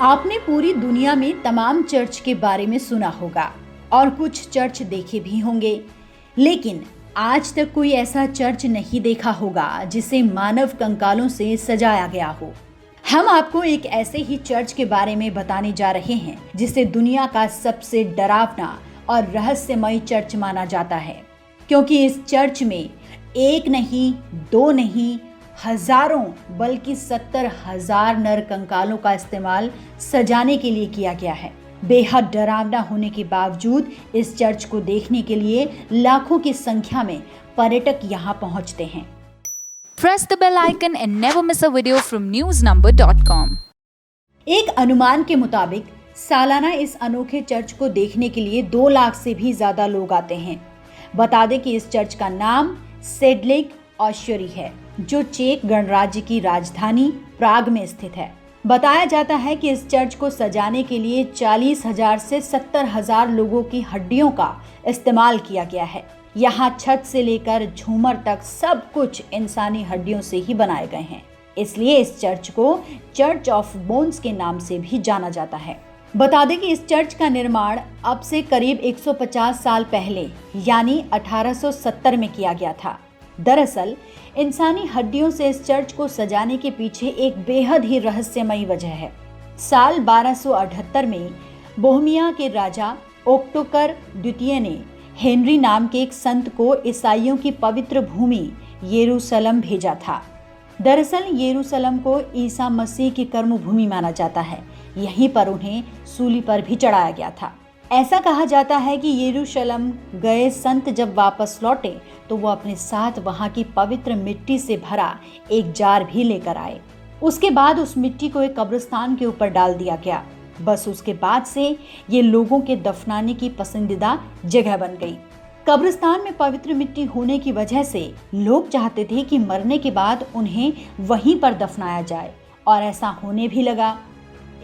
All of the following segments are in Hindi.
आपने पूरी दुनिया में तमाम चर्च के बारे में सुना होगा और कुछ चर्च देखे भी होंगे, लेकिन आज तक कोई ऐसा चर्च नहीं देखा होगा जिसे मानव कंकालों से सजाया गया हो। हम आपको एक ऐसे ही चर्च के बारे में बताने जा रहे हैं जिसे दुनिया का सबसे डरावना और रहस्यमय चर्च माना जाता है, क्योंकि इस चर्च में एक नहीं, दो नहीं, हजारों बल्कि 70,000 नर कंकालों का इस्तेमाल सजाने के लिए किया गया है। बेहद डरावना होने के बावजूद इस चर्च को देखने के लिए लाखों की संख्या में पर्यटक यहाँ पहुँचते हैं। Press the bell icon and never miss a video from newsnumber.com. एक अनुमान के मुताबिक सालाना इस अनोखे चर्च को देखने के लिए 2 लाख से भी ज्यादा लोग आते हैं। बता दें कि इस चर्च का नाम सेडलेक ऑश्चरी है, जो चेक गणराज्य की राजधानी प्राग में स्थित है। बताया जाता है कि इस चर्च को सजाने के लिए 40,000 से 70,000 लोगों की हड्डियों का इस्तेमाल किया गया है। यहाँ छत से लेकर झूमर तक सब कुछ इंसानी हड्डियों से ही बनाए गए हैं। इसलिए इस चर्च को चर्च ऑफ बोन्स के नाम से भी जाना जाता है। बता दें कि इस चर्च का निर्माण अब से करीब 150 साल पहले यानी 1870 में किया गया था। दरअसल इंसानी हड्डियों से इस चर्च को सजाने के पीछे एक बेहद ही रहस्यमयी वजह है। साल 1278 में बोहेमिया के राजा ओक्टोकर द्वितीय ने हेनरी नाम के एक संत को ईसाइयों की पवित्र भूमि यरूशलेम भेजा था। दरअसल यरूशलेम को ईसा मसीह की कर्मभूमि माना जाता है। यहीं पर उन्हें सूली पर भी चढ़ाया गया था। ऐसा कहा जाता है कि यरूशलेम गए संत जब वापस लौटे तो वो अपने साथ वहां की पवित्र मिट्टी से भरा एक जार भी लेकर आए। उसके बाद उस मिट्टी को एक कब्रिस्तान के ऊपर डाल दिया गया। बस उसके बाद से ये लोगों के दफनाने की पसंदीदा जगह बन गई। कब्रिस्तान में पवित्र मिट्टी होने की वजह से लोग चाहते थे कि मरने के बाद उन्हें वहीं पर दफनाया जाए, और ऐसा होने भी लगा।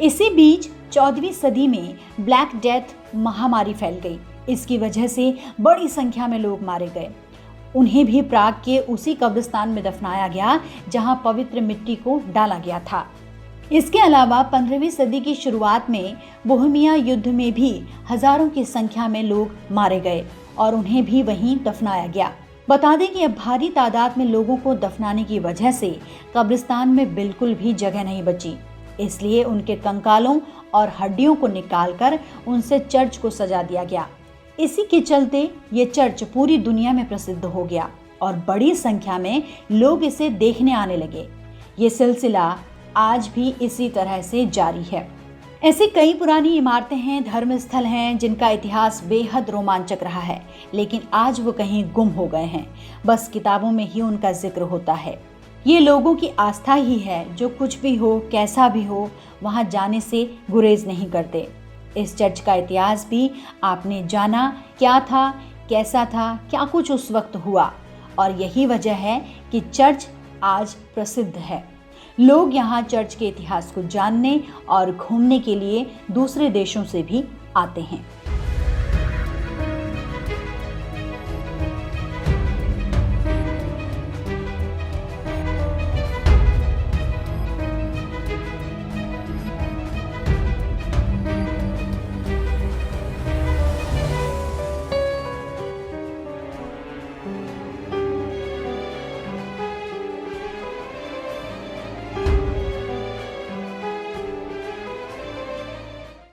इसी बीच 14वीं सदी में ब्लैक डेथ महामारी फैल गई। इसकी वजह से बड़ी संख्या में लोग मारे गए। उन्हें भी प्राग के उसी कब्रिस्तान में दफनाया गया जहां पवित्र मिट्टी को डाला गया था। इसके अलावा 15वीं सदी की शुरुआत में बोहेमिया युद्ध में भी हजारों की संख्या में लोग मारे गए और उन्हें भी वहीं दफनाया गया। बता दें कि अब भारी तादाद में लोगों को दफनाने की वजह से कब्रिस्तान में बिल्कुल भी जगह नहीं बची। इसलिए उनके कंकालों और हड्डियों को निकालकर उनसे चर्च को सजा दिया गया। इसी के चलते ये चर्च पूरी दुनिया में प्रसिद्ध हो गया और बड़ी संख्या में लोग इसे देखने आने लगे। ये सिलसिला आज भी इसी तरह से जारी है। ऐसी कई पुरानी इमारतें हैं, धर्म स्थल हैं जिनका इतिहास बेहद रोमांचक रहा है, लेकिन आज वो कहीं गुम हो गए हैं। बस किताबों में ही उनका जिक्र होता है। ये लोगों की आस्था ही है जो कुछ भी हो, कैसा भी हो, वहां जाने से गुरेज नहीं करते। इस चर्च का इतिहास भी आपने जाना क्या था, कैसा था, क्या कुछ उस वक्त हुआ, और यही वजह है कि चर्च आज प्रसिद्ध है। लोग यहाँ चर्च के इतिहास को जानने और घूमने के लिए दूसरे देशों से भी आते हैं।